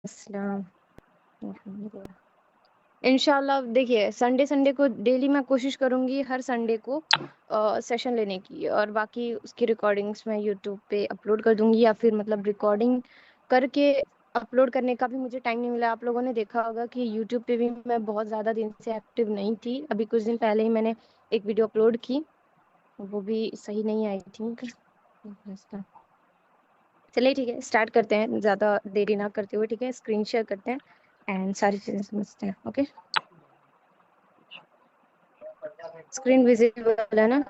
अस्सलाम। इंशाल्लाह देखिए संडे को डेली मैं कोशिश करूँगी हर संडे को सेशन लेने की, और बाकी उसकी रिकॉर्डिंग्स मैं यूट्यूब पे अपलोड कर दूँगी, या फिर मतलब रिकॉर्डिंग करके अपलोड करने का भी मुझे टाइम नहीं मिला। आप लोगों ने देखा होगा कि यूट्यूब पे भी मैं बहुत ज़्यादा दिन से एक्टिव नहीं थी। अभी कुछ दिन पहले ही मैंने एक वीडियो अपलोड की, वो भी सही नहीं आई थिंक। चलिए ठीक है, स्टार्ट करते हैं ज़्यादा देरी ना करते हुए। ठीक है, स्क्रीन शेयर करते हैं एंड सारी चीज़ें समझते हैं। ओके, स्क्रीन विजिबल है ना?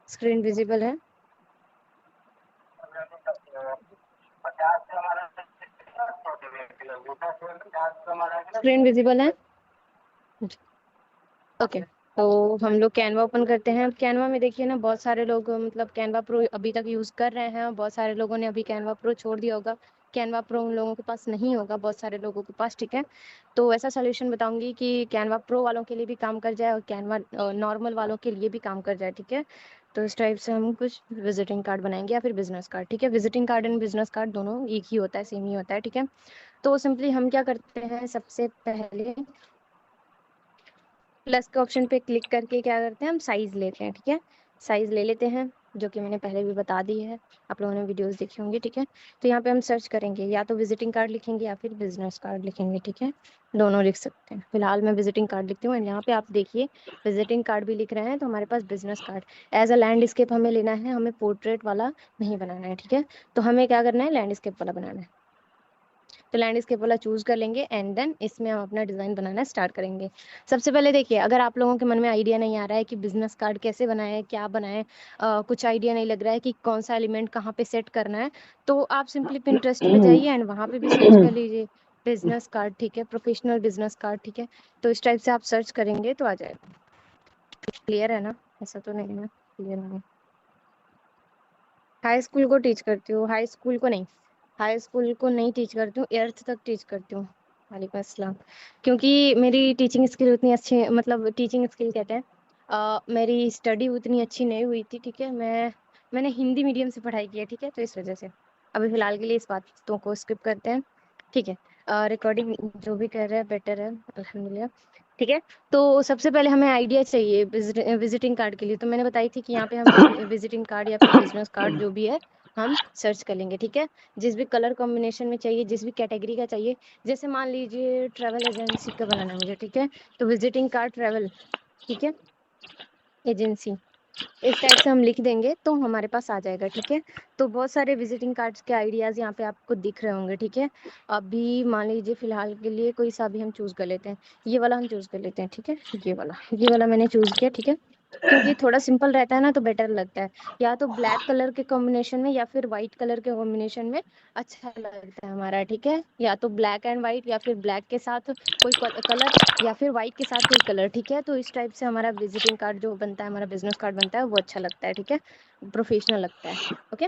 स्क्रीन विजिबल है? स्क्रीन विजिबल है? ओके, तो हम लोग कैनवा ओपन करते हैं। कैनवा में देखिए ना, बहुत सारे लोग मतलब कैनवा प्रो अभी तक यूज़ कर रहे हैं, बहुत सारे लोगों ने अभी कैनवा प्रो छोड़ दिया होगा। कैनवा प्रो उन लोगों के पास नहीं होगा, बहुत सारे लोगों के पास। ठीक है, तो ऐसा सोल्यूशन बताऊंगी कि कैनवा प्रो वालों के लिए भी काम कर जाए और कैनवा नॉर्मल वालों के लिए भी काम कर जाए। ठीक है, तो इस टाइप से हम कुछ विजिटिंग कार्ड बनाएंगे या फिर बिजनेस कार्ड। ठीक है, visiting card and business card दोनों एक ही होता है, सेम ही होता है। ठीक है, तो सिंपली हम क्या करते हैं, सबसे पहले प्लस के ऑप्शन पे क्लिक करके क्या करते हैं, हम साइज लेते हैं। ठीक है, साइज ले लेते हैं, जो कि मैंने पहले भी बता दी है, आप लोगों ने वीडियोस देखी होंगी। ठीक है, तो यहाँ पे हम सर्च करेंगे, या तो विजिटिंग कार्ड लिखेंगे या फिर बिजनेस कार्ड लिखेंगे। ठीक है, दोनों लिख सकते हैं। फिलहाल मैं विजिटिंग कार्ड लिखती हूँ, एंड यहाँ पे आप देखिए विजिटिंग कार्ड भी लिख रहे हैं, तो हमारे पास business card as a landscape हमें लेना है, हमें पोर्ट्रेट वाला नहीं बनाना है। ठीक है, तो हमें क्या करना है, लैंडस्केप वाला बनाना है। तो लैंडस्केप वाला चूज कर लेंगे एंड देन इसमें हम अपना डिजाइन बनाना स्टार्ट करेंगे। सबसे पहले देखिए, अगर आप लोगों के मन में आइडिया नहीं आ रहा है कि बिजनेस कार्ड कैसे बनाए, क्या बनाए, कुछ आइडिया नहीं लग रहा है कि कौन सा एलिमेंट कहाँ पे सेट करना है, तो आप सिंपली पिंटरेस्ट पे जाइए एंड वहाँ पे भी सर्च कर लीजिए बिजनेस कार्ड। ठीक है, प्रोफेशनल बिजनेस कार्ड। ठीक है, तो इस टाइप से आप सर्च करेंगे तो आ जाएगा। क्लियर है ना? ऐसा तो नहीं है ना? क्लियर नहीं? हाई स्कूल को टीच करती हूँ, हाई स्कूल को नहीं, हाई स्कूल को नहीं टीच करती हूँ, एर्थ तक टीच करती हूँ। वालेकुम अस्सलाम। क्योंकि मेरी टीचिंग स्किल उतनी अच्छी, मतलब टीचिंग स्किल कहते हैं, मेरी स्टडी उतनी अच्छी नहीं हुई थी। ठीक है, मैंने हिंदी मीडियम से पढ़ाई की है। ठीक है, तो इस वजह से अभी फिलहाल के लिए इस बातों को स्किप करते हैं। ठीक है, रिकॉर्डिंग जो भी कर रहा है बेटर है, अल्हम्दुलिल्लाह। ठीक है, तो सबसे पहले हमें आइडिया चाहिए विजिटिंग कार्ड के लिए, तो मैंने बताई थी कि यहाँ पे हम विजिटिंग कार्ड या फिर बिजनेस कार्ड जो भी है हम सर्च कर लेंगे। ठीक है, जिस भी कलर कॉम्बिनेशन में चाहिए, जिस भी कैटेगरी का चाहिए, जैसे मान लीजिए ट्रैवल एजेंसी का बनाना है मुझे। ठीक है, तो विजिटिंग कार्ड ट्रैवल, ठीक है, एजेंसी, इस टाइप से हम लिख देंगे तो हमारे पास आ जाएगा। ठीक है, तो बहुत सारे विजिटिंग कार्ड्स के आइडियाज़ यहाँ पे आपको दिख रहे होंगे। ठीक है, अभी मान लीजिए फिलहाल के लिए कोई सा भी हम चूज़ कर लेते हैं, ये वाला हम चूज़ कर लेते हैं। ठीक है, ये वाला मैंने चूज़ किया। ठीक है, क्योंकि थोड़ा सिंपल रहता है ना, तो बेटर लगता है, या तो ब्लैक कलर के कॉम्बिनेशन में या फिर वाइट कलर के कॉम्बिनेशन में अच्छा लगता है हमारा। ठीक है, या तो ब्लैक एंड वाइट, या फिर ब्लैक के साथ कोई कलर, या फिर वाइट के साथ कोई कलर। ठीक है, तो इस टाइप से हमारा विजिटिंग कार्ड जो बनता है, हमारा बिजनेस कार्ड बनता है, वो अच्छा लगता है। ठीक है, प्रोफेशनल लगता है। ओके,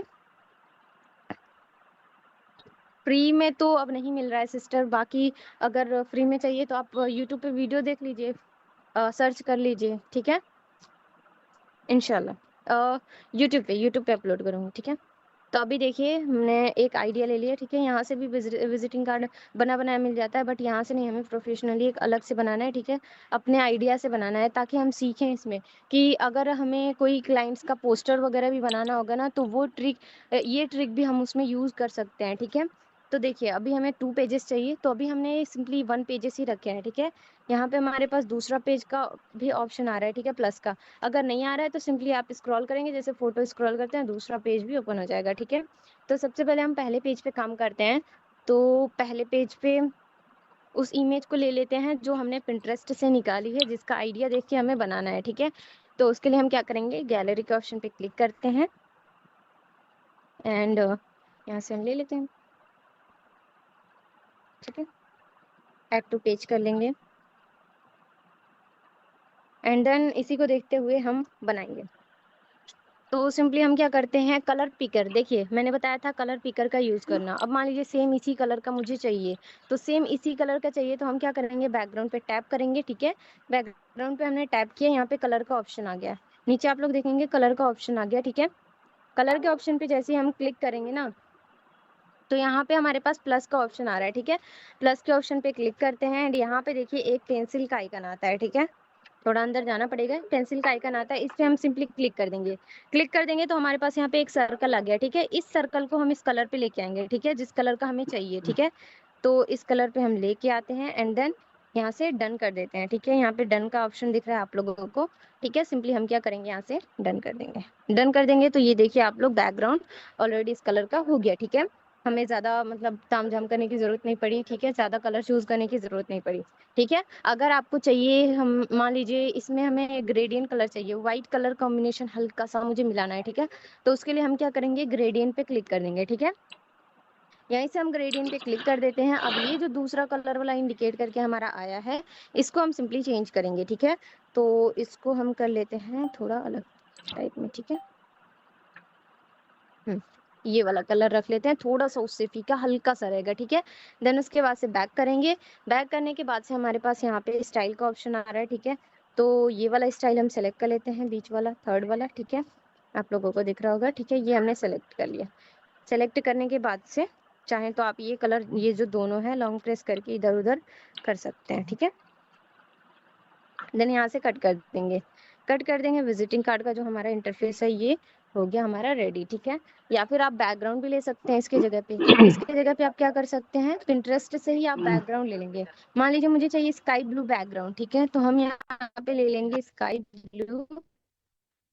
फ्री में तो अब नहीं मिल रहा है सिस्टर, बाकी अगर फ्री में चाहिए तो आप यूट्यूब पे वीडियो देख लीजिए, सर्च कर लीजिए। ठीक है, इंशाल्लाह यूट्यूब पे अपलोड करूँगी। ठीक है, तो अभी देखिए हमने एक आइडिया ले लिया। ठीक है, यहाँ से भी विजिटिंग कार्ड बना बनाया मिल जाता है, बट यहाँ से नहीं, हमें प्रोफेशनली एक अलग से बनाना है। ठीक है, अपने आइडिया से बनाना है, ताकि हम सीखें इसमें कि अगर हमें कोई क्लाइंट्स का पोस्टर वगैरह भी बनाना होगा ना, तो वो ट्रिक, ये ट्रिक भी हम उसमें यूज़ कर सकते हैं। ठीक है, तो देखिए अभी हमें 2 पेजेस चाहिए, तो अभी हमने सिंपली 1 पेजेस ही रखे हैं। ठीक है, यहाँ पे हमारे पास दूसरा पेज का भी ऑप्शन आ रहा है। ठीक है, प्लस का, अगर नहीं आ रहा है तो सिंपली आप स्क्रॉल करेंगे, जैसे फोटो स्क्रॉल करते हैं, दूसरा पेज भी ओपन हो जाएगा। ठीक है, तो सबसे पहले हम पहले पेज पे काम करते हैं। तो पहले पेज पे उस इमेज को ले लेते हैं जो हमने पिंटरेस्ट से निकाली है, जिसका आइडिया देख के हमें बनाना है। ठीक है, तो उसके लिए हम क्या करेंगे, गैलरी के ऑप्शन पे क्लिक करते हैं एंड यहाँ से हम ले लेते हैं। ठीक है, ऐड टू पेज कर लेंगे एंड देन इसी को देखते हुए हम बनाएंगे। तो सिंपली हम क्या करते हैं, कलर पिकर, देखिए मैंने बताया था कलर पिकर का यूज़ करना। अब मान लीजिए सेम इसी कलर का मुझे चाहिए, तो सेम इसी कलर का चाहिए, तो हम क्या करेंगे, बैकग्राउंड पे टैप करेंगे। ठीक है, बैकग्राउंड पे हमने टैप किया, यहाँ पे कलर का ऑप्शन आ गया, नीचे आप लोग देखेंगे कलर का ऑप्शन आ गया। ठीक है, कलर के ऑप्शन पे जैसे ही हम क्लिक करेंगे ना, तो यहाँ पे हमारे पास प्लस का ऑप्शन आ रहा है, ठीक है। प्लस के ऑप्शन पे क्लिक करते हैं एंड यहाँ पे देखिए एक पेंसिल का आइकन आता है, ठीक है। थोड़ा अंदर जाना पड़ेगा, पेंसिल का आइकन आता है, इस पे हम सिंपली क्लिक कर देंगे। क्लिक कर देंगे तो हमारे पास यहाँ पे एक सर्कल आ गया, ठीक है। इस सर्कल को हम इस कलर पे लेके आएंगे, ठीक है, जिस कलर का हमें चाहिए, ठीक है। तो इस कलर पे हम लेके आते हैं एंड देन यहाँ से डन कर देते हैं, ठीक है। यहाँ पे डन का ऑप्शन दिख रहा है आप लोगों को, ठीक है। सिंपली हम क्या करेंगे, यहाँ से डन कर देंगे। डन कर देंगे तो ये देखिए आप लोग बैकग्राउंड ऑलरेडी इस कलर का हो गया, ठीक है। हमें ज़्यादा मतलब तामझाम करने की ज़रूरत नहीं पड़ी, ठीक है। ज़्यादा कलर चूज़ करने की ज़रूरत नहीं पड़ी, ठीक है। अगर आपको चाहिए, हम मान लीजिए इसमें हमें ग्रेडियंट कलर चाहिए, व्हाइट कलर कॉम्बिनेशन हल्का सा मुझे मिलाना है, ठीक है। तो उसके लिए हम क्या करेंगे, ग्रेडियंट पे क्लिक कर देंगे, ठीक है। यहीं से हम ग्रेडियंट पे क्लिक कर देते हैं। अब ये जो दूसरा कलर वाला इंडिकेट करके हमारा आया है, इसको हम सिंपली चेंज करेंगे, ठीक है। तो इसको हम कर लेते हैं थोड़ा अलग टाइप में, ठीक है। ये वाला कलर रख लेते हैं, थोड़ा सा उससे फीका हल्का सा रहेगा, ठीक है। देन उसके बाद से बैक करेंगे। बैक करने के बाद से हमारे पास यहाँ पे स्टाइल का ऑप्शन आ रहा है, ठीक है। तो ये वाला स्टाइल हम सेलेक्ट कर लेते हैं, बीच वाला थर्ड वाला, ठीक है। आप लोगों को दिख रहा होगा, ठीक है। ये हमने सेलेक्ट कर लिया। सेलेक्ट करने के बाद से चाहें तो आप ये कलर, ये जो दोनों है, लॉन्ग प्रेस करके इधर उधर कर सकते हैं, ठीक है। देन यहाँ से कट कर देंगे। कट कर देंगे। विजिटिंग कार्ड का जो हमारा इंटरफेस है ये हो गया हमारा रेडी, ठीक है। या फिर आप बैकग्राउंड भी ले सकते हैं इसके जगह पे। इसके जगह पे आप क्या कर सकते हैं, पिंटरेस्ट से ही आप बैकग्राउंड ले लेंगे। मान लीजिए मुझे चाहिए स्काई ब्लू बैकग्राउंड, ठीक है। तो हम यहाँ पे ले लेंगे स्काई ब्लू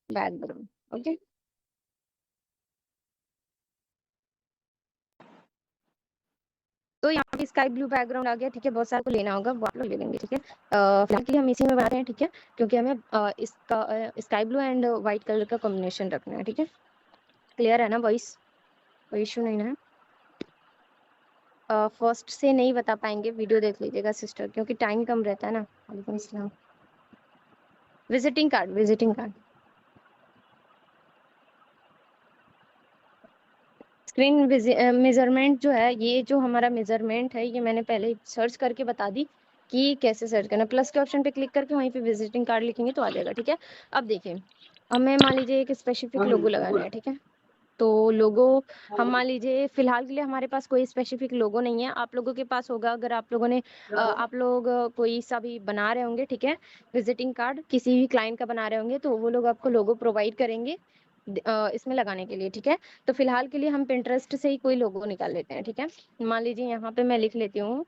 बैकग्राउंड, ओके। तो यहाँ पे स्काई ब्लू बैकग्राउंड आ गया, ठीक है। बहुत सारे को लेना होगा, वो आप लोग ले लेंगे, ठीक है। फिलहाल के लिए हम इसी में बना रहे हैं, ठीक है, क्योंकि हमें इसका sky blue and white colour का कॉम्बिनेशन रखना है, ठीक है। क्लियर है ना वॉइस, कोई इशू नहीं ना? फर्स्ट से नहीं बता पाएंगे, वीडियो देख लीजिएगा सिस्टर, क्योंकि टाइम कम रहता है ना। वालेकुम अस्सलाम। Visiting card, visiting card, screen measurement जो है, ये जो हमारा मेजरमेंट है, ये मैंने पहले सर्च करके बता दी कि कैसे सर्च करना। प्लस के ऑप्शन पे क्लिक करके वहीं पे विजिटिंग कार्ड लिखेंगे तो आ जाएगा, ठीक है। अब देखिए, हमें मान लीजिए एक स्पेसिफिक लोगो लगाना है, ठीक है। तो लोगो हम मान लीजिए, फिलहाल के लिए हमारे पास कोई स्पेसिफिक लोगो नहीं है, आप लोगों के पास होगा। अगर आप लोगों ने आप लोग कोई सा भी बना रहे होंगे, ठीक है, विजिटिंग कार्ड किसी भी क्लाइंट का बना रहे होंगे, तो वो लोग आपको लोगो प्रोवाइड करेंगे इसमें लगाने के लिए, ठीक है। तो फिलहाल के लिए हम पिंटरेस्ट से ही कोई लोगो निकाल लेते हैं, ठीक है। मान लीजिए यहाँ पे मैं लिख लेती हूँ,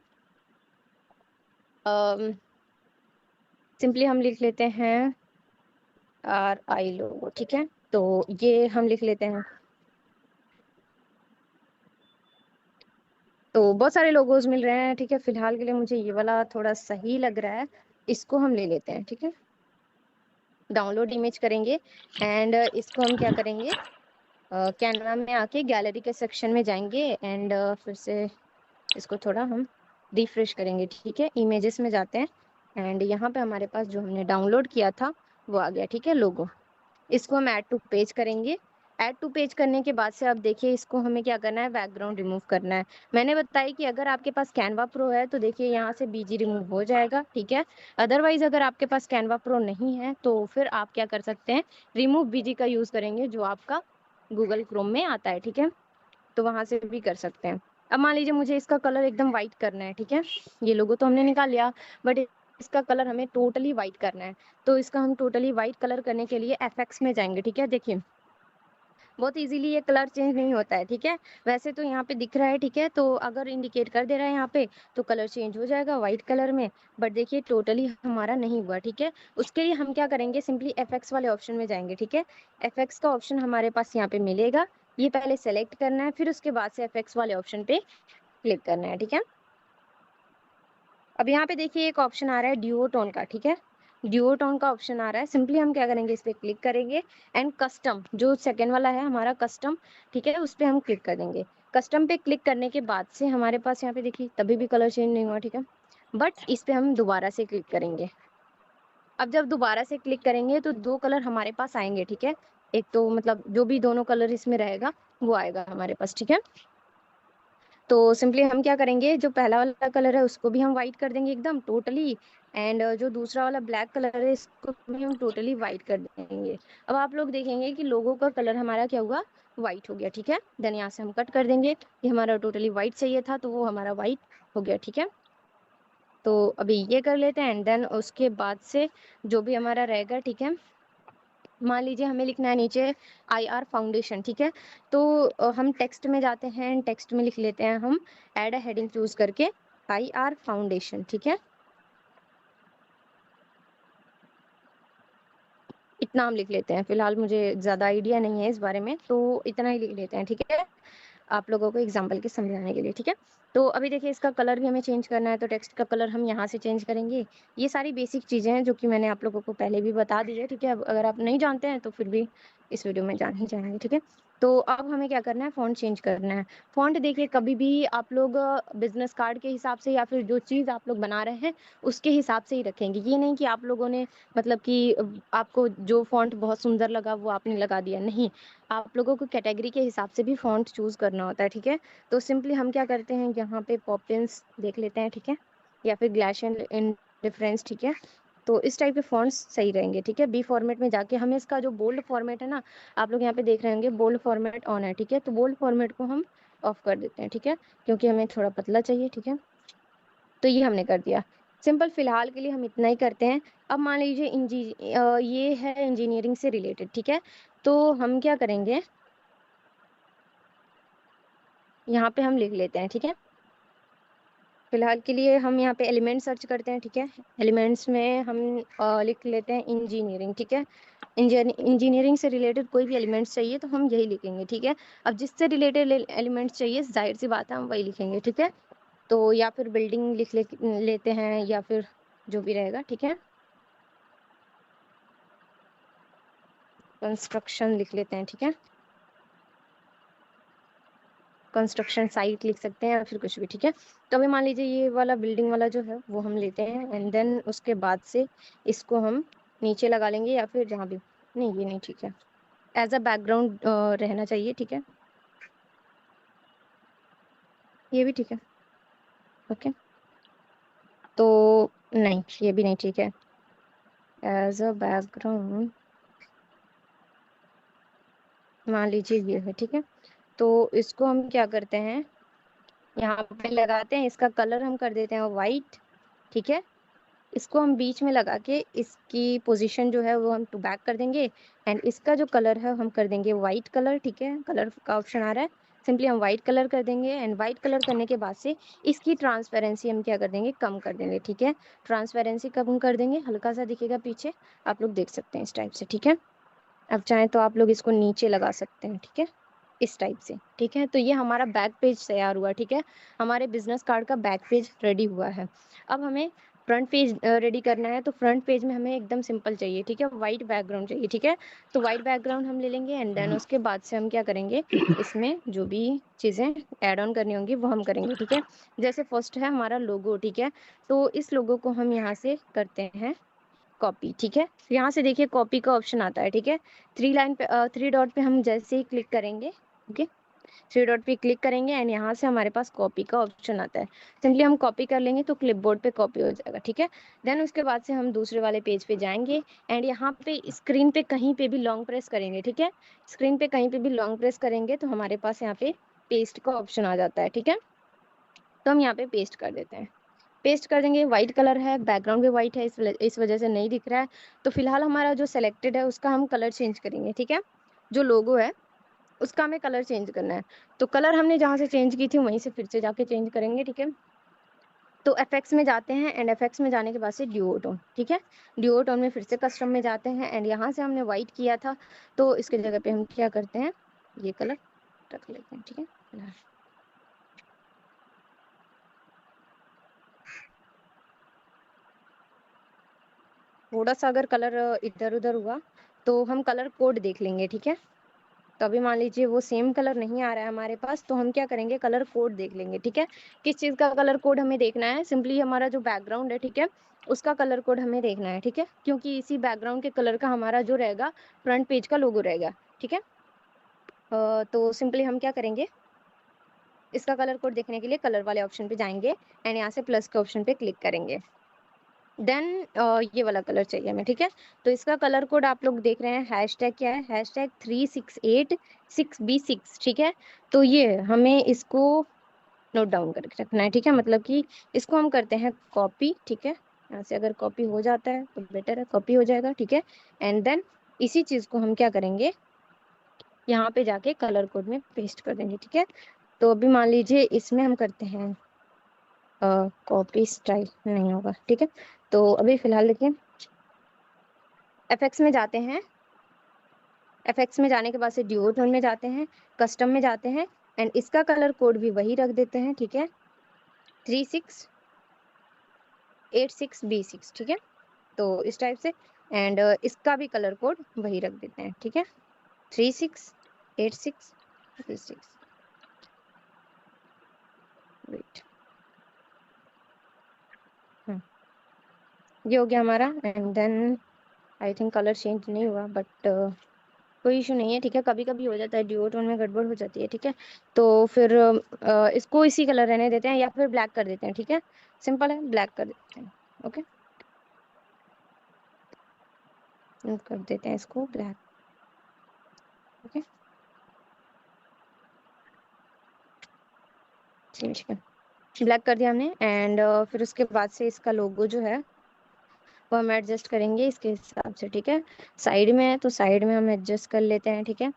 सिंपली हम लिख लेते हैं RI लोगो, ठीक है। तो ये हम लिख लेते हैं। तो बहुत सारे लोगोज मिल रहे हैं, ठीक है। फिलहाल के लिए मुझे ये वाला थोड़ा सही लग रहा है, इसको हम ले लेते हैं, ठीक है। डाउनलोड इमेज करेंगे एंड इसको हम क्या करेंगे, कैनवा में आके गैलरी के सेक्शन में जाएंगे एंड फिर से इसको थोड़ा हम रिफ्रेश करेंगे, ठीक है। इमेजेस में जाते हैं एंड यहाँ पे हमारे पास जो हमने डाउनलोड किया था वो आ गया, ठीक है, लोगो। इसको हम ऐड टू पेज करेंगे। ऐड टू पेज करने के बाद से अब देखिए, इसको हमें क्या करना है, बैकग्राउंड रिमूव करना है। मैंने बताया कि अगर आपके पास कैनवा प्रो है तो देखिए यहाँ से बीजी रिमूव हो जाएगा, ठीक है। अदरवाइज अगर आपके पास कैनवा प्रो नहीं है तो फिर आप क्या कर सकते हैं, रिमूव बीजी का यूज़ करेंगे, जो आपका गूगल क्रोम में आता है, ठीक है। तो वहाँ से भी कर सकते हैं। अब मान लीजिए मुझे इसका कलर एकदम वाइट करना है, ठीक है। ये लोगो तो हमने निकाल लिया, बट इसका कलर हमें टोटली वाइट करना है। तो इसका हम टोटली वाइट कलर करने के लिए FX में जाएंगे, ठीक है। देखिए बहुत इजीली ये कलर चेंज नहीं होता है, ठीक है। वैसे तो यहाँ पे दिख रहा है, ठीक है, तो अगर इंडिकेट कर दे रहा है यहाँ पे तो कलर चेंज हो जाएगा वाइट कलर में, बट देखिए टोटली हमारा नहीं हुआ, ठीक है। उसके लिए हम क्या करेंगे, सिंपली FX वाले ऑप्शन में जाएंगे, ठीक है। FX का ऑप्शन हमारे पास यहाँ पे मिलेगा, ये पहले सेलेक्ट करना है, फिर उसके बाद से FX वाले ऑप्शन पे क्लिक करना है, ठीक है। अब यहाँ पे देखिए एक ऑप्शन आ रहा है ड्यूओटोन का, ठीक है। ड्यूओटोन का ऑप्शन आ रहा है, सिंपली हम क्या करेंगे, इस पर क्लिक करेंगे एंड कस्टम, जो सेकेंड वाला है हमारा कस्टम, ठीक है, उस पर हम क्लिक कर देंगे। कस्टम पे क्लिक करने के बाद से हमारे पास यहाँ पे देखिए तभी भी कलर चेंज नहीं हुआ, ठीक है। बट इस पे हम दोबारा से क्लिक करेंगे। अब जब दोबारा से क्लिक करेंगे तो दो कलर हमारे पास आएंगे, ठीक है। एक तो मतलब जो भी दोनों कलर इसमें रहेगा वो आएगा हमारे पास, ठीक है। तो सिंपली हम क्या करेंगे, जो पहला वाला कलर है उसको भी हम वाइट कर देंगे एकदम टोटली, एंड जो दूसरा वाला ब्लैक कलर है इसको भी हम टोटली वाइट कर देंगे। अब आप लोग देखेंगे कि लोगों का कलर हमारा क्या हुआ, वाइट हो गया। ठीक है, देन यहाँ से हम कट कर देंगे, कि हमारा टोटली वाइट चाहिए था तो वो हमारा वाइट हो गया। ठीक है, तो अभी ये कर लेते हैं, एंड देन उसके बाद से जो भी हमारा रहेगा, ठीक है, मान लीजिए हमें लिखना है नीचे IR फाउंडेशन। ठीक है, तो हम टेक्स्ट में जाते हैं, टेक्स्ट में लिख लेते हैं हम ऐड अ हेडिंग चूज करके IR फाउंडेशन। ठीक है, इतना हम लिख लेते हैं। फिलहाल मुझे ज़्यादा आइडिया नहीं है इस बारे में, तो इतना ही लिख लेते हैं। ठीक है, आप लोगों को एग्जाम्पल के समझाने के लिए। ठीक है, तो अभी देखिए इसका कलर भी हमें चेंज करना है, तो टेक्स्ट का कलर हम यहाँ से चेंज करेंगे। ये सारी बेसिक चीज़ें हैं जो कि मैंने आप लोगों को पहले भी बता दी है। ठीक है, अब अगर आप नहीं जानते हैं तो फिर भी इस वीडियो में जान ही जाएंगे। ठीक है, तो अब हमें क्या करना है, फ़ॉन्ट चेंज करना है। फ़ॉन्ट देखिए कभी भी आप लोग बिजनेस कार्ड के हिसाब से या फिर जो चीज़ आप लोग बना रहे हैं उसके हिसाब से ही रखेंगे। ये नहीं कि आप लोगों ने मतलब कि आपको जो फ़ॉन्ट बहुत सुंदर लगा वो आपने लगा दिया, नहीं। आप लोगों को कैटेगरी के हिसाब से भी फ़ॉन्ट चूज़ करना होता है। ठीक है, तो सिंपली हम क्या करते हैं, यहाँ पे पॉपिंस देख लेते हैं। ठीक है, या फिर ग्लैशियर इन डिफरेंस। ठीक है, तो इस टाइप के फॉन्ट्स सही रहेंगे। ठीक है, बी फॉर्मेट में जाके हमें इसका जो बोल्ड फॉर्मेट है ना, आप लोग यहाँ पे देख रहे होंगे बोल्ड फॉर्मेट ऑन है। ठीक है, तो बोल्ड फॉर्मेट को हम ऑफ कर देते हैं। ठीक है, क्योंकि हमें थोड़ा पतला चाहिए। ठीक है, तो ये हमने कर दिया। सिंपल फिलहाल के लिए हम इतना ही करते हैं। अब मान लीजिए ये है इंजीनियरिंग से रिलेटेड। ठीक है, तो हम क्या करेंगे, यहाँ पे हम लिख लेते हैं। ठीक है, फिलहाल के लिए हम यहाँ पे एलिमेंट सर्च करते हैं। ठीक है, एलिमेंट्स में हम लिख लेते हैं इंजीनियरिंग। ठीक है, इंजीनियरिंग से रिलेटेड कोई भी एलिमेंट्स चाहिए तो हम यही लिखेंगे। ठीक है, अब जिससे रिलेटेड एलिमेंट्स चाहिए जाहिर सी बात है हम वही लिखेंगे। ठीक है, तो या फिर बिल्डिंग लेते हैं या फिर जो भी रहेगा। ठीक है, कंस्ट्रक्शन लिख लेते हैं। ठीक है, कंस्ट्रक्शन साइट लिख सकते हैं या फिर कुछ भी। ठीक है, तो अभी मान लीजिए ये वाला बिल्डिंग वाला जो है वो हम लेते हैं, एंड देन उसके बाद से इसको हम नीचे लगा लेंगे या फिर जहाँ भी, नहीं ये नहीं ठीक है, एज अ बैकग्राउंड रहना चाहिए। ठीक है, ये भी ठीक है। ओके, तो नहीं ये भी नहीं ठीक है, एज अ बैकग्राउंड मान लीजिए ये है। ठीक है, तो इसको हम क्या करते हैं, यहाँ पे लगाते हैं, इसका कलर हम कर देते हैं वाइट। ठीक है, इसको हम बीच में लगा के इसकी पोजीशन जो है वो हम टू बैक कर देंगे, एंड इसका जो कलर है हम कर देंगे वाइट कलर। ठीक है, कलर का ऑप्शन आ रहा है, सिंपली हम वाइट कलर कर देंगे, एंड वाइट कलर करने के बाद से इसकी ट्रांसपेरेंसी हम क्या कर देंगे, कम कर देंगे। ठीक है, ट्रांसपेरेंसी कम कर देंगे, हल्का सा दिखेगा पीछे, आप लोग देख सकते हैं इस टाइप से। ठीक है, अब चाहें तो आप लोग इसको नीचे लगा सकते हैं। ठीक है, इस टाइप से। ठीक है, तो ये हमारा बैक पेज तैयार हुआ। ठीक है, हमारे बिजनेस कार्ड का बैक पेज रेडी हुआ है। अब हमें फ्रंट पेज रेडी करना है, तो फ्रंट पेज में हमें एकदम सिंपल चाहिए। ठीक है, वाइट बैकग्राउंड चाहिए। ठीक है, तो वाइट बैकग्राउंड हम ले लेंगे, एंड देन उसके बाद से हम क्या करेंगे, इसमें जो भी चीज़ें ऐड ऑन करनी होंगी वो हम करेंगे। ठीक है, जैसे फर्स्ट है हमारा लोगो। ठीक है, तो इस लोगो को हम यहाँ से करते हैं कॉपी। ठीक है, यहाँ से देखिए कॉपी का ऑप्शन आता है। ठीक है, थ्री डॉट पे हम जैसे ही क्लिक करेंगे, ओके, थ्री डॉट पे क्लिक करेंगे एंड यहाँ से हमारे पास कॉपी का ऑप्शन आता है। सिंपली हम कॉपी कर लेंगे तो क्लिपबोर्ड पे कॉपी हो जाएगा। ठीक है, देन उसके बाद से हम दूसरे वाले पेज पे जाएंगे, एंड यहाँ पे स्क्रीन पे कहीं पे भी लॉन्ग प्रेस करेंगे। ठीक है, स्क्रीन पे कहीं पे भी लॉन्ग प्रेस करेंगे तो हमारे पास यहाँ पे पेस्ट का ऑप्शन आ जाता है। ठीक है, तो हम यहाँ पे पेस्ट कर देते हैं, पेस्ट कर देंगे। वाइट कलर है, बैकग्राउंड भी वाइट है, इस वजह से नहीं दिख रहा है। तो फिलहाल हमारा जो सेलेक्टेड है उसका हम कलर चेंज करेंगे। ठीक है, जो लोगो है उसका हमें कलर चेंज करना है, तो कलर हमने जहाँ से चेंज की थी वहीं से फिर से जाके चेंज करेंगे। ठीक है, तो एफएक्स में जाते हैं, एंड एफएक्स में जाने के बाद से ड्यूओटोन। ठीक है, ड्यूओटोन में फिर से कस्टम में जाते हैं, एंड यहाँ से हमने वाइट किया था तो इसके जगह पे हम क्या करते हैं, ये कलर रख लेते हैं। ठीक है, थोड़ा सा अगर कलर इधर उधर हुआ तो हम कलर कोड देख लेंगे। ठीक है, तो अभी मान लीजिए वो सेम कलर नहीं आ रहा है हमारे पास, तो हम क्या करेंगे, कलर कोड देख लेंगे। ठीक है, किस चीज़ का कलर कोड हमें देखना है, सिंपली हमारा जो बैकग्राउंड है, ठीक है, उसका कलर कोड हमें देखना है। ठीक है, क्योंकि इसी बैकग्राउंड के कलर का हमारा जो रहेगा फ्रंट पेज का लोगो रहेगा। ठीक है, तो सिंपली हम क्या करेंगे, इसका कलर कोड देखने के लिए कलर वाले ऑप्शन पे जाएंगे एंड यहाँ से प्लस के ऑप्शन पे क्लिक करेंगे। देन ये वाला कलर चाहिए हमें, ठीक है। तो इसका कलर कोड आप लोग देख रहे हैं, हैशटैग क्या है, हैशटैग 3686B6, ठीक है। तो ये हमें इसको नोट डाउन करके रखना है, ठीक है। मतलब कि इसको हम करते हैं कॉपी, ठीक है। यहाँ से अगर कॉपी हो जाता है तो बेटर है, कॉपी हो जाएगा, ठीक है। एंड देन इसी चीज को हम क्या करेंगे, यहाँ पे जाके कलर कोड में पेस्ट कर देंगे, ठीक है। तो अभी मान लीजिए इसमें हम करते हैं कॉपी स्टाइल, नहीं होगा, ठीक है। तो अभी फिलहाल देखिए, एफएक्स में जाते हैं, एफएक्स में जाने के बाद से ड्यूओटोन में जाते हैं, कस्टम में जाते हैं एंड इसका कलर कोड भी वही रख देते हैं, ठीक है, 3686B6, ठीक है। तो इस टाइप से एंड इसका भी कलर कोड वही रख देते हैं, ठीक है, 3686B6। वेट, ये हो गया हमारा। And then I think colour change नहीं हुआ, बट कोई इशू नहीं है, ठीक है। कभी कभी हो जाता है, ड्यूओटोन में गड़बड़ हो जाती है, ठीक है। तो फिर इसको इसी कलर रहने देते हैं या फिर ब्लैक कर देते हैं, ठीक है। सिंपल है, ब्लैक कर देते हैं, ओके। कर देते हैं इसको ब्लैक, ओके, ठीक है। ब्लैक कर दिया हमने एंड फिर उसके बाद से इसका लोगो जो है वो हम एडजस्ट करेंगे इसके हिसाब से, ठीक है। साइड में है तो साइड में हम एडजस्ट कर लेते हैं, ठीक है।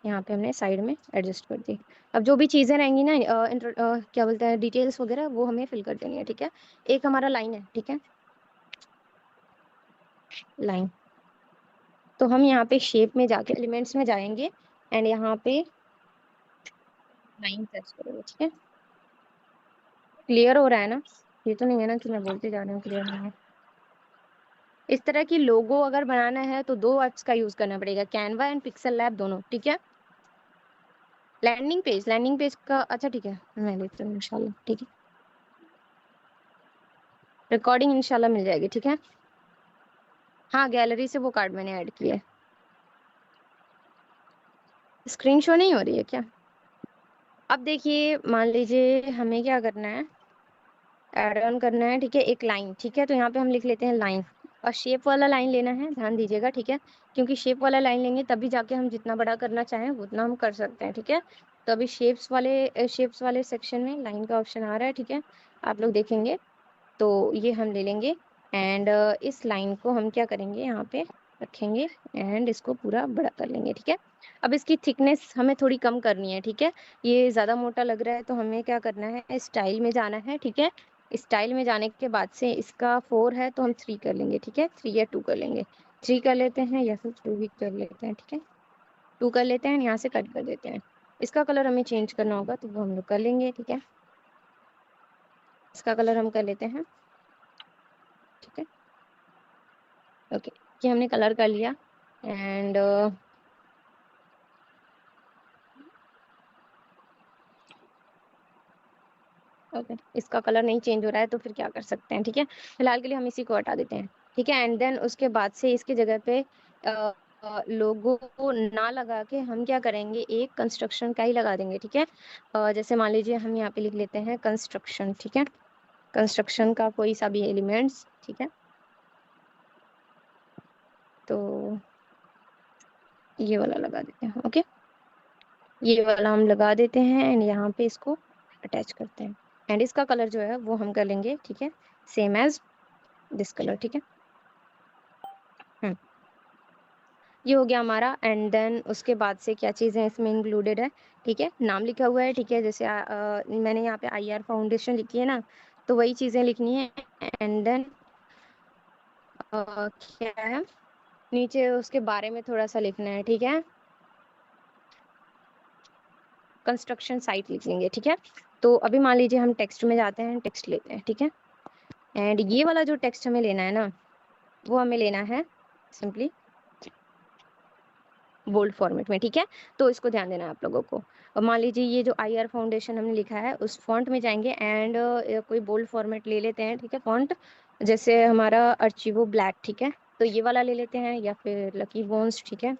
यहाँ पे हमने साइड में एडजस्ट कर दी। अब जो भी चीज़ें रहेंगी ना, क्या बोलते हैं, डिटेल्स वगैरह, वो हमें फिल कर देनी है, ठीक है। एक हमारा लाइन है, ठीक है, लाइन। तो हम यहाँ पे शेप में जाके एलिमेंट्स में जाएंगे एंड यहाँ पे लाइन सर्च करेंगे, ठीक है। क्लियर हो रहा है ना? ये तो नहीं है ना कि मैं बोलते जा रही हूँ क्लियर नहीं है। इस तरह की लोगो अगर बनाना है तो दो ऐप्स का यूज करना पड़ेगा, कैनवा एंड पिक्सल लैब, दोनों, ठीक है। लैंडिंग पेज, लैंडिंग पेज का, अच्छा ठीक है, मैं लेती हूँ इंशाल्लाह, ठीक है। रिकॉर्डिंग इंशाल्लाह मिल जाएगी, ठीक है। हाँ, गैलरी से वो कार्ड मैंने ऐड किया है। स्क्रीन शो नहीं हो रही है क्या? अब देखिए, मान लीजिए हमें क्या करना है, ऐड ऑन करना है, ठीक है, एक लाइन, ठीक है। तो यहाँ पे हम लिख लेते हैं लाइन, और शेप वाला लाइन लेना है, ध्यान दीजिएगा, ठीक है। क्योंकि शेप वाला लाइन लेंगे तभी जाके हम जितना बड़ा करना चाहें उतना हम कर सकते हैं, ठीक है। तो अभी शेप्स वाले सेक्शन में लाइन का ऑप्शन आ रहा है, ठीक है, आप लोग देखेंगे। तो ये हम ले लेंगे एंड इस लाइन को हम क्या करेंगे, यहाँ पे रखेंगे एंड इसको पूरा बड़ा कर लेंगे, ठीक है। अब इसकी थिकनेस हमें थोड़ी कम करनी है, ठीक है। ये ज़्यादा मोटा लग रहा है तो हमें क्या करना है, स्टाइल में जाना है, ठीक है। स्टाइल में जाने के बाद से इसका 4 है तो हम 3 कर लेंगे, ठीक है, 3 या 2 कर लेंगे, 3 कर लेते हैं या फिर 2 भी कर लेते हैं, ठीक है। 2 कर लेते हैं, यहाँ से कट कर देते हैं। इसका कलर हमें चेंज करना होगा तो वो हम लोग कर लेंगे, ठीक है। इसका कलर हम कर लेते हैं, ठीक है, ओके। ये हमने कलर कर लिया एंड ओके, इसका कलर नहीं चेंज हो रहा है तो फिर क्या कर सकते हैं, ठीक है। फिलहाल के लिए हम इसी को हटा देते हैं, ठीक है। एंड देन उसके बाद से इसकी जगह पे लोगो ना लगा के हम क्या करेंगे, एक कंस्ट्रक्शन का ही लगा देंगे, ठीक है। जैसे मान लीजिए हम यहाँ पे लिख लेते हैं कंस्ट्रक्शन, ठीक है। कंस्ट्रक्शन का कोई सा भी एलिमेंट्स, ठीक है। तो ये वाला लगा देते हैं, ओके। ये वाला हम लगा देते हैं एंड यहाँ पे इसको अटैच करते हैं एंड इसका कलर जो है वो हम कर लेंगे, ठीक है, सेम एज दिस कलर, ठीक है। हम्म, ये हो गया हमारा। एंड देन उसके बाद से क्या चीज़ें इसमें इंक्लूडेड है, ठीक है, नाम लिखा हुआ है, ठीक है। जैसे मैंने यहाँ पे IR फाउंडेशन लिखी है ना, तो वही चीज़ें लिखनी है। एंड देन क्या है, नीचे उसके बारे में थोड़ा सा लिखना है, ठीक है। कंस्ट्रक्शन साइट लिख लेंगे, ठीक है। तो अभी मान लीजिए हम टेक्स्ट में जाते हैं, टेक्स्ट लेते हैं, ठीक है। एंड ये वाला जो टेक्स्ट हमें लेना है ना, वो हमें लेना है सिंपली बोल्ड फॉर्मेट में, ठीक है। तो इसको ध्यान देना है आप लोगों को। और मान लीजिए ये जो IR फाउंडेशन हमने लिखा है उस फॉन्ट में जाएंगे एंड कोई बोल्ड फॉर्मेट ले लेते हैं, ठीक है, फॉन्ट। जैसे हमारा अर्चिवो ब्लैक, ठीक है, तो ये वाला ले लेते हैं, या फिर लकी बोन्स, ठीक है,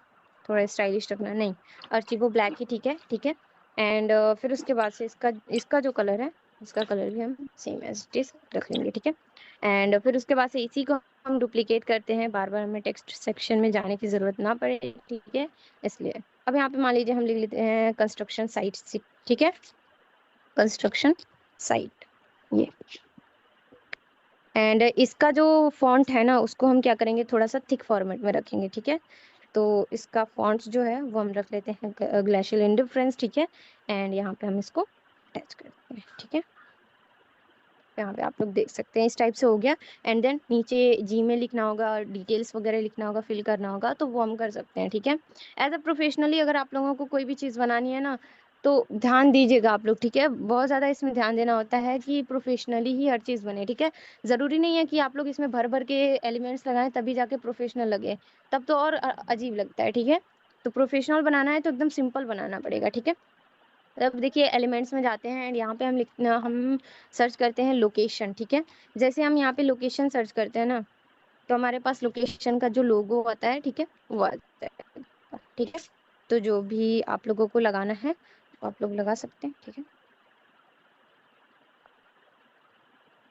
थोड़ा स्टाइलिश रखना, नहीं, अर्चिवो ब्लैक ही ठीक है, ठीक है। एंड फिर उसके बाद से इसका इसका जो कलर है, इसका कलर भी हम सेम एज इट इज रख लेंगे, ठीक है। एंड फिर उसके बाद से इसी को हम डुप्लीकेट करते हैं, बार बार हमें टेक्स्ट सेक्शन में जाने की जरूरत ना पड़े, ठीक है, इसलिए अब यहाँ पे मान लीजिए हम लिख लेते हैं कंस्ट्रक्शन साइट, ठीक है, कंस्ट्रक्शन साइट ये। एंड इसका जो फॉन्ट है ना, उसको हम क्या करेंगे, थोड़ा सा थिक फॉर्मेट में रखेंगे, ठीक है। तो इसका फॉन्ट जो है वो हम रख लेते हैं ग्लेशियल इंडिफरेंस, ठीक है। एंड यहाँ पे हम इसको अटैच करते हैं, ठीक है। यहाँ पे आप लोग देख सकते हैं इस टाइप से हो गया। एंड देन नीचे जी में लिखना होगा, डिटेल्स वगैरह लिखना होगा, फिल करना होगा, तो वो हम कर सकते हैं, ठीक है। एज अ प्रोफेशनली अगर आप लोगों को कोई भी चीज़ बनानी है ना, तो ध्यान दीजिएगा आप लोग, ठीक है। बहुत ज़्यादा इसमें ध्यान देना होता है कि प्रोफेशनली ही हर चीज़ बने, ठीक है। ज़रूरी नहीं है कि आप लोग इसमें भर भर के एलिमेंट्स लगाएं तभी जाके प्रोफेशनल लगे, तब तो और अजीब लगता है, ठीक है। तो प्रोफेशनल बनाना है तो एकदम सिंपल बनाना पड़ेगा, ठीक है। अब देखिए एलिमेंट्स में जाते हैं एंड यहाँ पे हम सर्च करते हैं लोकेशन, ठीक है। जैसे हम यहाँ पे लोकेशन सर्च करते हैं ना, तो हमारे पास लोकेशन का जो लोगो आता है, ठीक है, वो आता है, ठीक है। तो जो भी आप लोगों को लगाना है वो आप लोग लगा सकते हैं, ठीक है।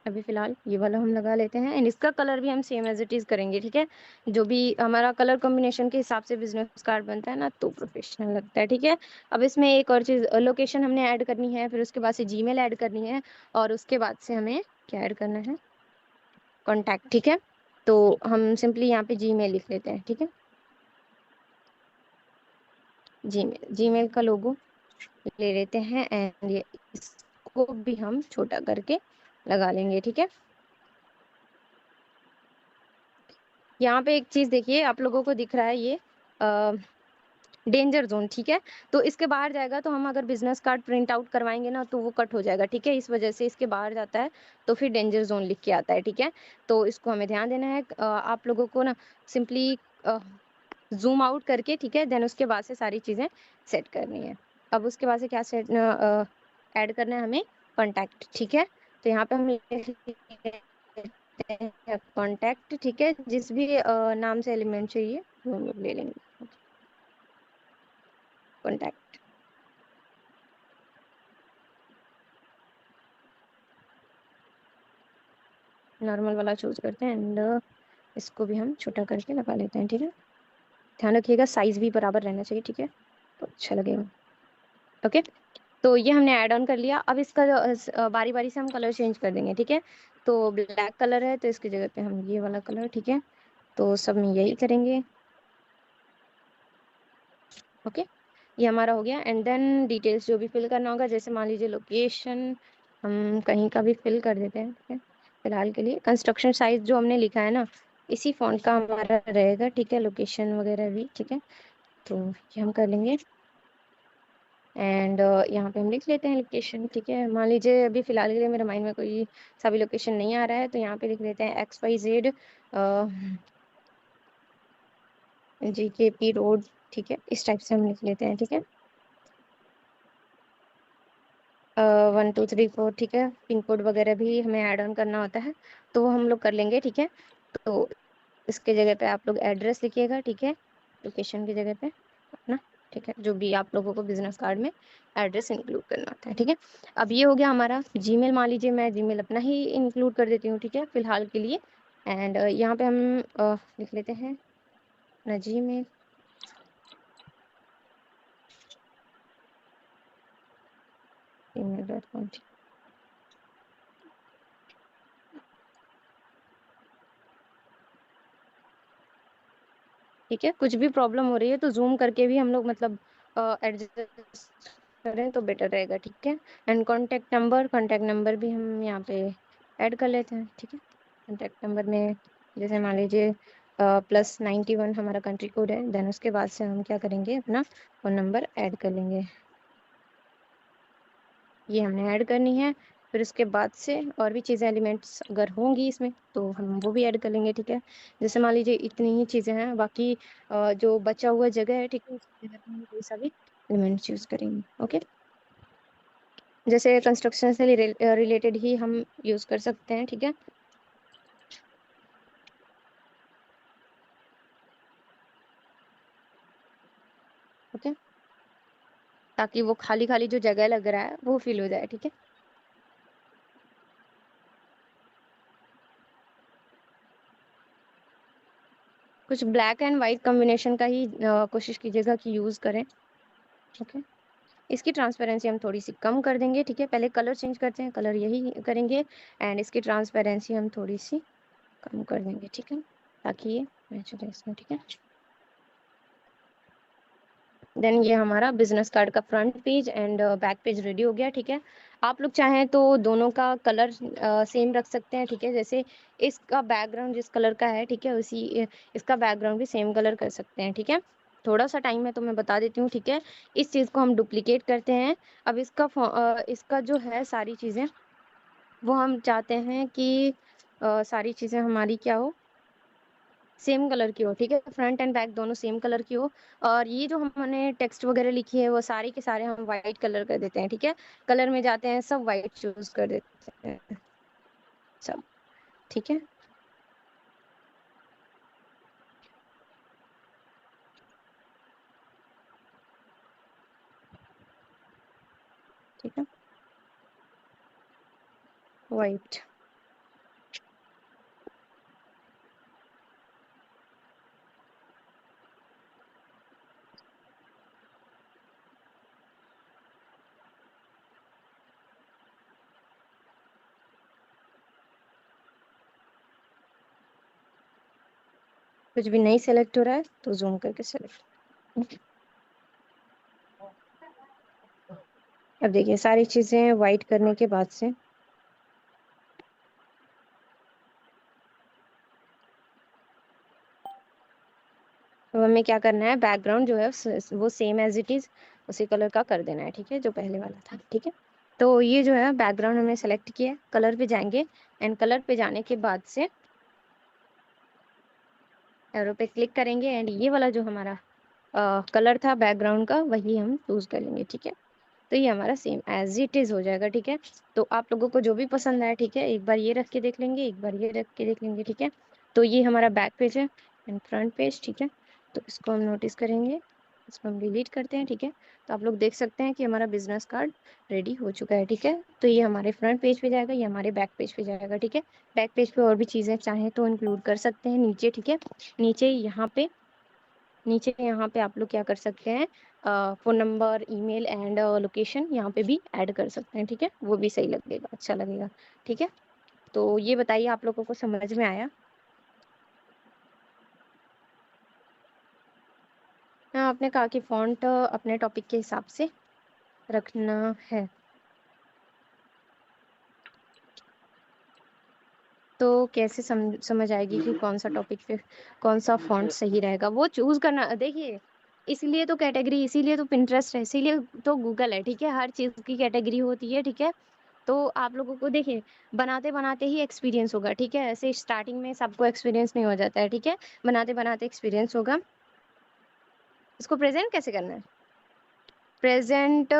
अभी फिलहाल ये वाला हम लगा लेते हैं एंड इसका कलर भी हम सेम एज इट इज करेंगे, ठीक है। जो भी हमारा कलर कॉम्बिनेशन के हिसाब से बिजनेस कार्ड बनता है ना, तो प्रोफेशनल लगता है, ठीक है। अब इसमें एक और चीज, लोकेशन हमने ऐड करनी है, फिर उसके बाद से जीमेल ऐड करनी है, और उसके बाद से हमें क्या ऐड करना है, कॉन्टैक्ट, ठीक है। तो हम सिंपली यहाँ पे जीमेल लिख लेते हैं, ठीक है। जीमेल, जीमेल का लोगो ले लेते हैं एंड ये इसको भी हम छोटा करके लगा लेंगे, ठीक है। यहाँ पे एक चीज देखिए, आप लोगों को दिख रहा है ये डेंजर जोन, ठीक है। तो इसके बाहर जाएगा, तो हम अगर बिजनेस कार्ड प्रिंट आउट करवाएंगे ना, तो वो कट हो जाएगा, ठीक है। इस वजह से इसके बाहर जाता है, तो फिर डेंजर जोन लिख के आता है, ठीक है। तो इसको हमें ध्यान देना है, आप लोगों को ना सिंपली जूम आउट करके, ठीक है, देन उसके बाद से सारी चीजें सेट करनी है। अब उसके बाद से क्या सेट ऐड करना है हमें, कॉन्टैक्ट, ठीक है। तो यहाँ पे हम कॉन्टैक्ट, ठीक है, जिस भी नाम से एलिमेंट चाहिए वो हम लोग ले लेंगे, कॉन्टैक्ट। नॉर्मल वाला चूज करते हैं एंड इसको भी हम छोटा करके लगा लेते हैं, ठीक है। ध्यान रखिएगा साइज भी बराबर रहना चाहिए, ठीक है, तो अच्छा लगेगा। ओके, तो ये हमने ऐड ऑन कर लिया। अब इसका बारी बारी से हम कलर चेंज कर देंगे, ठीक है। तो ब्लैक कलर है तो इसकी जगह पे हम ये वाला कलर, ठीक है, तो सब में यही करेंगे। ओके, ये हमारा हो गया। एंड देन डिटेल्स जो भी फिल करना होगा, जैसे मान लीजिए लोकेशन हम कहीं का भी फिल कर देते हैं, ठीक है। फिलहाल के लिए कंस्ट्रक्शन साइज जो हमने लिखा है ना, इसी फॉन्ट का हमारा रहेगा, ठीक है, लोकेशन वगैरह भी, ठीक है। तो ये हम कर लेंगे एंड यहाँ पे हम लिख लेते हैं लोकेशन, ठीक है। मान लीजिए अभी फिलहाल के लिए मेरे माइंड में कोई सा भी लोकेशन नहीं आ रहा है, तो यहाँ पे लिख लेते हैं XYZ GKP रोड, ठीक है, इस टाइप से हम लिख लेते हैं, ठीक है। 1 2 3 4, ठीक है। पिन कोड वगैरह भी हमें ऐड ऑन करना होता है, तो वो हम लोग कर लेंगे, ठीक है। तो इसके जगह पे आप लोग एड्रेस लिखिएगा, ठीक है, लोकेशन की जगह पे अपना, ठीक है, जो भी आप लोगों को बिजनेस कार्ड में एड्रेस इंक्लूड करना होता है, ठीक है। अब ये हो गया हमारा जीमेल, मान लीजिए मैं जीमेल अपना ही इंक्लूड कर देती हूँ, ठीक है, फिलहाल के लिए। एंड यहाँ पे हम लिख लेते हैं अपना जीमेल, gmail.com, ठीक है। कुछ भी प्रॉब्लम हो रही है तो जूम करके भी हम लोग मतलब एडजस्ट करें तो बेटर रहेगा, ठीक है। एंड कॉन्टैक्ट नंबर भी हम यहाँ पे ऐड कर लेते हैं, ठीक है। कॉन्टैक्ट नंबर में जैसे मान लीजिए +91 हमारा कंट्री कोड है, देन उसके बाद से हम क्या करेंगे, अपना फ़ोन नंबर ऐड कर लेंगे, ये हमने ऐड करनी है। फिर उसके बाद से और भी चीज़ें एलिमेंट्स अगर होंगी इसमें तो हम वो भी ऐड कर लेंगे, ठीक है। जैसे मान लीजिए इतनी ही चीज़ें हैं, बाकी जो बचा हुआ जगह है, ठीक है, उसकी जगह पे हम कोई सा भी एलिमेंट्स यूज़ करेंगे, ओके। जैसे कंस्ट्रक्शन से रिलेटेड ही हम यूज़ कर सकते हैं, ठीक है। ओके, ताकि वो खाली खाली जो जगह लग रहा है वो फिल हो जाए। ठीक है, कुछ ब्लैक एंड वाइट कॉम्बिनेशन का ही कोशिश कीजिएगा कि यूज़ करें। ओके, इसकी ट्रांसपेरेंसी हम थोड़ी सी कम कर देंगे। ठीक है, पहले कलर चेंज करते हैं, कलर यही करेंगे एंड इसकी ट्रांसपेरेंसी हम थोड़ी सी कम कर देंगे। ठीक है, ताकि ये मैच हो जाए इसमें। ठीक है, देन ये हमारा बिजनेस कार्ड का front page and back page ready हो गया। ठीक है, आप लोग चाहें तो दोनों का कलर सेम रख सकते हैं। ठीक है, जैसे इसका बैकग्राउंड जिस कलर का है, ठीक है, उसी इसका बैकग्राउंड भी सेम कलर कर सकते हैं। ठीक है, थोड़ा सा टाइम है तो मैं बता देती हूँ। ठीक है, इस चीज़ को हम डुप्लीकेट करते हैं। अब इसका जो है सारी चीज़ें वो हम चाहते हैं कि सारी चीज़ें हमारी क्या हो, सेम कलर की हो। ठीक है, फ्रंट एंड बैक दोनों सेम कलर की हो। और ये जो हमने टेक्स्ट वगैरह लिखी है वो सारे के सारे हम वाइट कलर कर देते हैं। ठीक है, कलर में जाते हैं, सब वाइट चूज कर देते हैं सब। ठीक है, ठीक है, वाइट। कुछ भी नहीं सेलेक्ट हो रहा है तो जूम करके सेलेक्ट। अब देखिए सारी चीजें वाइट करने के बाद से तो हमें क्या करना है, बैकग्राउंड जो है वो सेम एज इट इज उसी कलर का कर देना है। ठीक है, जो पहले वाला था। ठीक है, तो ये जो है बैकग्राउंड हमने सेलेक्ट किया है, कलर पे जाएंगे एंड कलर पे जाने के बाद से एरो पे क्लिक करेंगे एंड ये वाला जो हमारा कलर था बैकग्राउंड का वही हम चूज कर लेंगे। ठीक है, तो ये हमारा सेम एज इट इज हो जाएगा। ठीक है, तो आप लोगों को जो भी पसंद आए, ठीक है, एक बार ये रख के देख लेंगे, एक बार ये रख के देख लेंगे। ठीक है, तो ये हमारा बैक पेज है एंड फ्रंट पेज। ठीक है, तो इसको हम नोटिस करेंगे, इसको हम डिलीट करते हैं। ठीक है, तो आप लोग देख सकते हैं कि हमारा बिजनेस कार्ड रेडी हो चुका है। ठीक है, तो ये हमारे फ्रंट पेज पे जाएगा, ये हमारे बैक पेज पे जाएगा। ठीक है, बैक पेज पे और भी चीज़ें चाहें तो इंक्लूड कर सकते हैं नीचे। ठीक है, नीचे यहाँ पे आप लोग क्या कर सकते हैं, phone number, email and location यहाँ पे भी ऐड कर सकते हैं। ठीक है, वो भी सही लगेगा, अच्छा लगेगा। ठीक है, तो ये बताइए आप लोगों को समझ में आया? हाँ, आपने कहा कि फ़ॉन्ट अपने टॉपिक के हिसाब से रखना है, तो कैसे समझ आएगी कि कौन सा टॉपिक पे कौन सा फ़ॉन्ट सही रहेगा? वो चूज़ करना देखिए, इसीलिए तो कैटेगरी, इसीलिए तो पिंटरेस्ट है, इसीलिए तो गूगल है। ठीक है, हर चीज़ की कैटेगरी होती है। ठीक है, तो आप लोगों को देखिए बनाते-बनाते ही एक्सपीरियंस होगा। ठीक है, ऐसे स्टार्टिंग में सबको एक्सपीरियंस नहीं हो जाता है। ठीक है, बनाते-बनाते एक्सपीरियंस होगा। इसको प्रेज़ेंट कैसे करना है? प्रेजेंट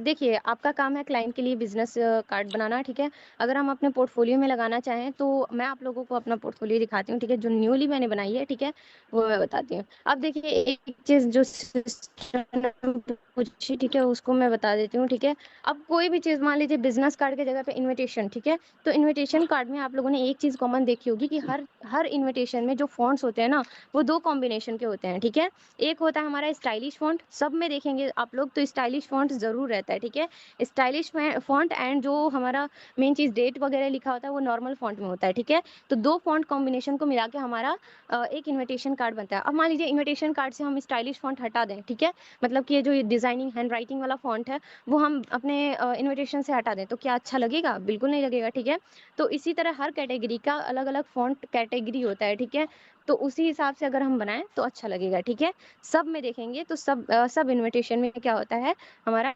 देखिए आपका काम है क्लाइंट के लिए बिजनेस कार्ड बनाना। ठीक है, अगर हम अपने पोर्टफोलियो में लगाना चाहें तो मैं आप लोगों को अपना पोर्टफोलियो दिखाती हूँ। ठीक है, जो न्यूली मैंने बनाई है, ठीक है, वो मैं बताती हूँ। अब देखिए एक चीज जो सिस्टर ने पूछी, ठीक है, उसको मैं बता देती हूँ। ठीक है, अब कोई भी चीज मान लीजिए बिजनेस कार्ड की जगह पे इनविटेशन। ठीक है, तो इनविटेशन कार्ड में आप लोगों ने एक चीज कॉमन देखी होगी कि हर हर इनविटेशन में जो फॉन्ट्स होते हैं ना, वो दो कॉम्बिनेशन के होते हैं। ठीक है, एक होता है हमारा स्टाइलिश फॉन्ट, सब में देखेंगे आप लोग तो स्टाइलिश फॉन्ट जरूर रहता है। ठीक है, स्टाइलिश फॉन्ट एंड जो हमारा मेन चीज डेट वगैरह लिखा होता है वो नॉर्मल फॉन्ट में होता है। ठीक है, तो दो फॉन्ट कॉम्बिनेशन को मिला के हमारा एक इन्विटेशन कार्ड बनता है। अब मान लीजिए इन्विटेशन कार्ड से हम स्टाइलिश फॉन्ट हटा दें। ठीक है, मतलब कि ये जो डिजाइनिंग हैंड राइटिंग वाला फॉन्ट है वो हम अपने इन्विटेशन से हटा दें तो क्या अच्छा लगेगा? बिल्कुल नहीं लगेगा। ठीक है, तो इसी तरह हर कैटेगरी का अलग अलग फॉन्ट कैटेगरी होता है। ठीक है, तो उसी हिसाब से अगर हम बनाएं तो अच्छा लगेगा। ठीक है, सब में देखेंगे तो सब इन्विटेशन में क्या होता है, हमारा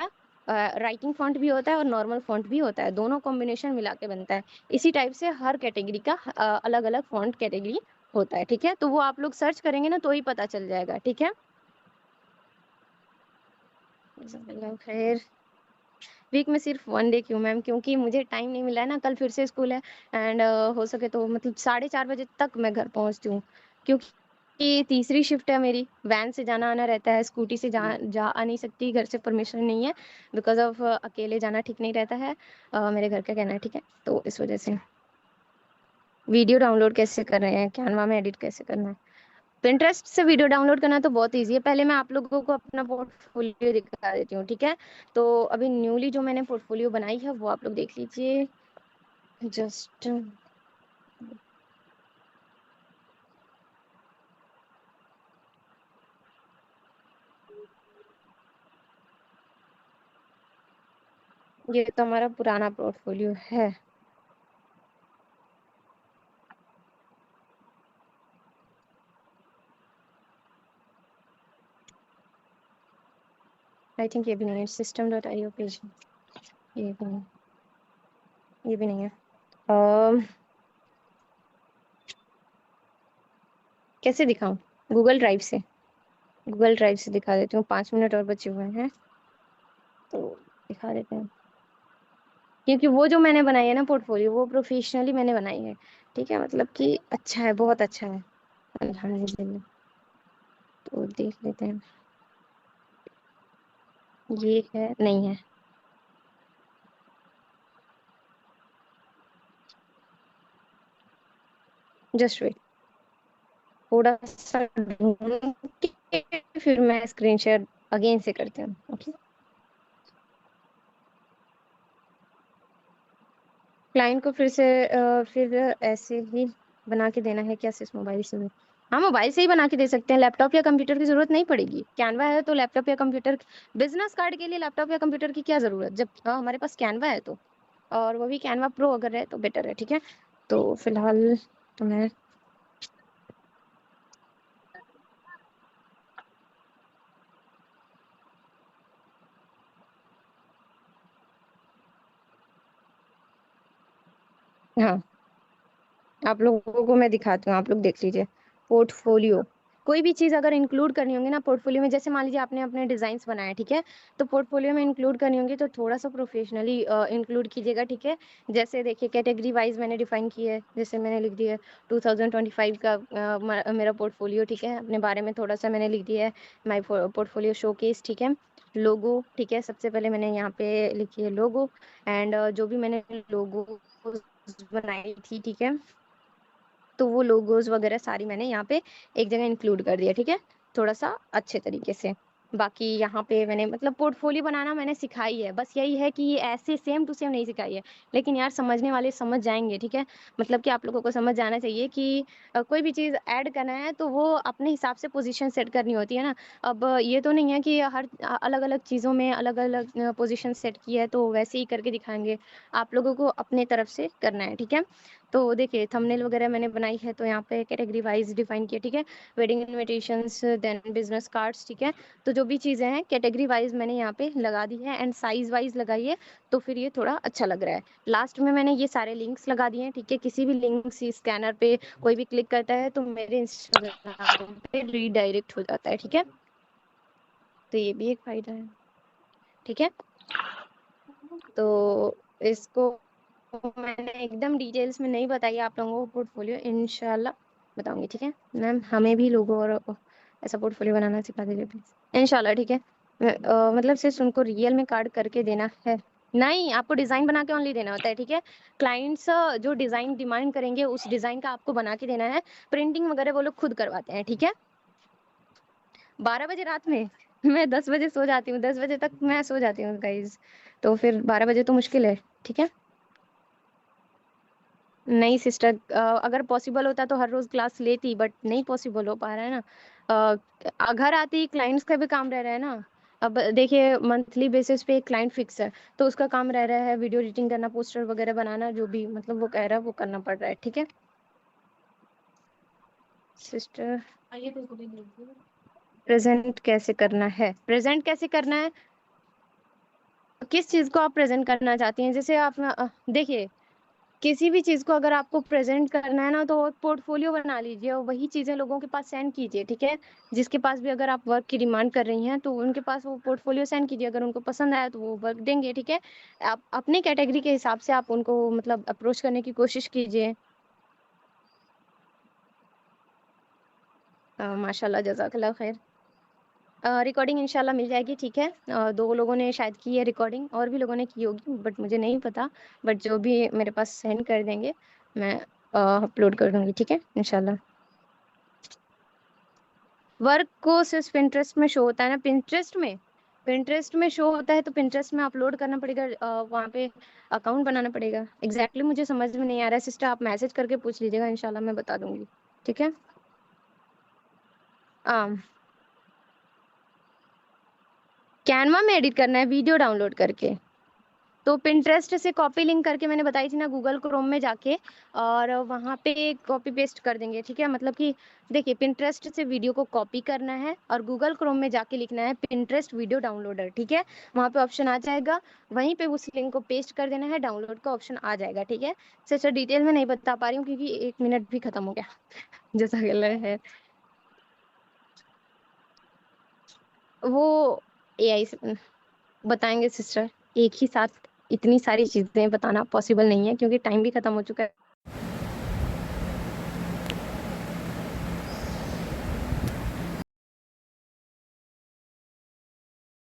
राइटिंग फॉन्ट भी होता है और नॉर्मल फॉन्ट भी होता है, दोनों कॉम्बिनेशन मिला के बनता है। इसी टाइप से हर कैटेगरी का अलग अलग फॉन्ट कैटेगरी होता है। ठीक है, तो वो आप लोग सर्च करेंगे ना तो ही पता चल जाएगा। ठीक है, खैर वीक में सिर्फ 1 डे क्यों मैम? क्योंकि मुझे टाइम नहीं मिला है ना, कल फिर से स्कूल है एंड हो सके तो मतलब 4:30 बजे तक मैं घर पहुंचती हूँ। क्योंकि कि तीसरी शिफ्ट है मेरी, वैन से जाना आना रहता है, स्कूटी से जा आ नहीं सकती, घर से परमिशन नहीं है, बिकॉज ऑफ अकेले जाना ठीक नहीं रहता है, मेरे घर का कहना है, ठीक है। तो इस वजह से वीडियो डाउनलोड कैसे कर रहे हैं, कैनवा में एडिट कैसे करना है। पिंटरेस्ट से वीडियो डाउनलोड करना तो बहुत ईजी है। पहले मैं आप लोगों को अपना पोर्टफोलियो दिखा देती हूँ, ठीक है। तो अभी न्यूली जो मैंने पोर्टफोलियो बनाई है वो आप लोग देख लीजिए जस्ट। ये तो हमारा पुराना पोर्टफोलियो है। आई थिंक ये भी नहीं है, system.io पेज, ये भी नहीं, ये भी नहीं है। कैसे दिखाऊं? गूगल ड्राइव से, गूगल ड्राइव से दिखा देती हूँ, 5 मिनट और बचे हुए हैं तो दिखा देते हैं। क्योंकि वो जो मैंने बनाई है ना पोर्टफोलियो, वो प्रोफेशनली मैंने बनाई है, ठीक है, मतलब कि अच्छा है, बहुत अच्छा है, अल्हम्दुलिल्लाह। तो देख लेते हैं, ये है नहीं है, जस्ट वेट, थोड़ा सा ढूंढ के फिर मैं स्क्रीन शेयर अगेन से करती हूँ, ओके। क्लाइंट को फिर से फिर ऐसे ही बना के देना है क्या, सिर्फ मोबाइल से भी? हाँ, मोबाइल से ही बना के दे सकते हैं, लैपटॉप या कंप्यूटर की जरूरत नहीं पड़ेगी। कैनवा है तो लैपटॉप या कंप्यूटर, बिजनेस कार्ड के लिए लैपटॉप या कंप्यूटर की क्या जरूरत, जब हमारे पास कैनवा है तो, और वो भी कैनवा प्रो अगर है तो बेटर है, ठीक है। तो फिलहाल तो मैं, हाँ, आप लोगों को मैं दिखाती हूँ, आप लोग देख लीजिए। पोर्टफोलियो, कोई भी चीज़ अगर इंक्लूड करनी होगी ना पोर्टफोलियो में, जैसे मान लीजिए आपने अपने डिजाइन्स बनाए, ठीक है, तो पोर्टफोलियो में इंक्लूड करनी होगी तो थोड़ा सा प्रोफेशनली इंक्लूड कीजिएगा, ठीक है। जैसे देखिए कैटेगरी वाइज मैंने डिफाइन की है, जैसे मैंने लिख दिया है 2025 का मेरा पोर्टफोलियो, ठीक है, अपने बारे में थोड़ा सा मैंने लिख दिया है, माई पोर्टफोलियो शोकेस, ठीक है। लोगो, ठीक है, सबसे पहले मैंने यहाँ पे लिखी है लोगो, एंड जो भी मैंने लोगो बनाई थी, ठीक है, तो वो लोगोज वगैरह सारी मैंने यहाँ पे एक जगह इंक्लूड कर दिया, ठीक है, थोड़ा सा अच्छे तरीके से। बाकी यहाँ पे मैंने मतलब पोर्टफोलियो बनाना मैंने सिखाई है, बस यही है कि ये ऐसे सेम टू सेम नहीं सिखाई है, लेकिन यार समझने वाले समझ जाएंगे, ठीक है। मतलब कि आप लोगों को समझ जाना चाहिए कि कोई भी चीज़ ऐड करना है तो वो अपने हिसाब से पोजीशन सेट करनी होती है ना। अब ये तो नहीं है कि हर अलग अलग चीज़ों में अलग अलग पोजीशन सेट की है तो वैसे ही करके दिखाएंगे, आप लोगों को अपने तरफ से करना है, ठीक है। तो देखिए थंबनेल वगैरह मैंने बनाई है तो यहाँ पे कैटेगरी वाइज डिफाइन किया, ठीक है। Wedding invitations, then business cards, ठीक है। तो जो भी चीज़ें हैं कैटेगरी वाइज मैंने यहाँ पे लगा दी है, एंड साइज वाइज लगाई है, तो फिर ये थोड़ा अच्छा लग रहा है। लास्ट में मैंने ये सारे लिंक्स लगा दिए हैं, ठीक है, किसी भी लिंक से स्कैनर पे कोई भी क्लिक करता है तो मेरे इंस्टाग्राम पे रीडायरेक्ट हो जाता है, ठीक है। तो ये भी एक फायदा है, ठीक है। तो इसको मैंने एकदम डिटेल्स में नहीं बताई आप लोगों को, पोर्टफोलियो इंशाल्लाह बताऊंगी, ठीक है मैम, हमें भी लोगों और ऐसा पोर्टफोलियो बनाना सिखा दीजिए प्लीज, इंशाल्लाह, ठीक है। मतलब सिर्फ उनको रियल में कार्ड करके देना है, नहीं, आपको डिजाइन बना के ओनली देना होता है, ठीक है। क्लाइंट्स जो डिजाइन डिमांड करेंगे उस डिजाइन का आपको बना के देना है, प्रिंटिंग वगैरह वो लोग खुद करवाते हैं, ठीक है। 12 बजे रात में मैं 10 बजे सो जाती हूँ, 10 बजे तक मैं सो जाती हूँ गाइज, तो फिर 12 बजे तो मुश्किल है, ठीक है। नहीं सिस्टर, अगर पॉसिबल होता तो हर रोज क्लास लेती, बट नहीं पॉसिबल हो पा रहा है ना। घर आती क्लाइंट्स का भी काम रह रहा है ना। अब देखिए मंथली बेसिस पे एक क्लाइंट फिक्स है, तो उसका काम रह रहा है वीडियो एडिटिंग करना, पोस्टर वगैरह बनाना, जो भी मतलब वो कह रहा है वो करना पड़ रहा है, ठीक है सिस्टर। प्रेजेंट कैसे करना है, प्रेजेंट कैसे करना है, किस चीज को आप प्रेजेंट करना चाहती हैं, जैसे आप देखिए किसी भी चीज को अगर आपको प्रेजेंट करना है ना तो एक पोर्टफोलियो बना लीजिए और वही चीजें लोगों के पास सेंड कीजिए, ठीक है। जिसके पास भी अगर आप वर्क की डिमांड कर रही हैं तो उनके पास वो पोर्टफोलियो सेंड कीजिए, अगर उनको पसंद आया तो वो वर्क देंगे, ठीक है। आप अपनी कैटेगरी के हिसाब से आप उनको मतलब अप्रोच करने की कोशिश कीजिए। माशाल्लाह, जज़ाकल्लाह खैर। रिकॉर्डिंग इंशाल्लाह मिल जाएगी, ठीक है। 2 लोगों ने शायद की है रिकॉर्डिंग, और भी लोगों ने की होगी बट मुझे नहीं पता। बट जो भी मेरे पास सेंड कर देंगे, मैं अपलोड कर दूँगी, ठीक है, इंशाल्लाह। वर्क को सिर्फ पिंटरेस्ट में शो होता है ना? पिंटरेस्ट में शो होता है, तो पिंटरेस्ट में अपलोड करना पड़ेगा, वहाँ पे अकाउंट बनाना पड़ेगा। एग्जैक्टली मुझे समझ में नहीं आ रहा है सिस्टर, आप मैसेज करके पूछ लीजिएगा, इंशाल्लाह मैं बता दूंगी, ठीक है। कैनवा में एडिट करना है वीडियो डाउनलोड करके, तो पिंटरेस्ट से कॉपी लिंक करके मैंने बताई थी ना, गूगल क्रोम में जाके, और वहाँ पे कॉपी पेस्ट कर देंगे, ठीक है। मतलब कि देखिए, पिंटरेस्ट से वीडियो को कॉपी करना है और गूगल क्रोम में जाके लिखना है पिंटरेस्ट वीडियो डाउनलोडर, ठीक है। वहाँ पे ऑप्शन आ जाएगा, वहीं पे उस लिंक को पेस्ट कर देना है, डाउनलोड का ऑप्शन आ जाएगा, ठीक है। सर डिटेल में नहीं बता पा रही हूँ क्योंकि 1 मिनट भी खत्म हो गया जैसा है वो एआई से बताएंगे सिस्टर। एक ही साथ इतनी सारी चीजें बताना पॉसिबल नहीं है क्योंकि टाइम भी खत्म हो चुका है।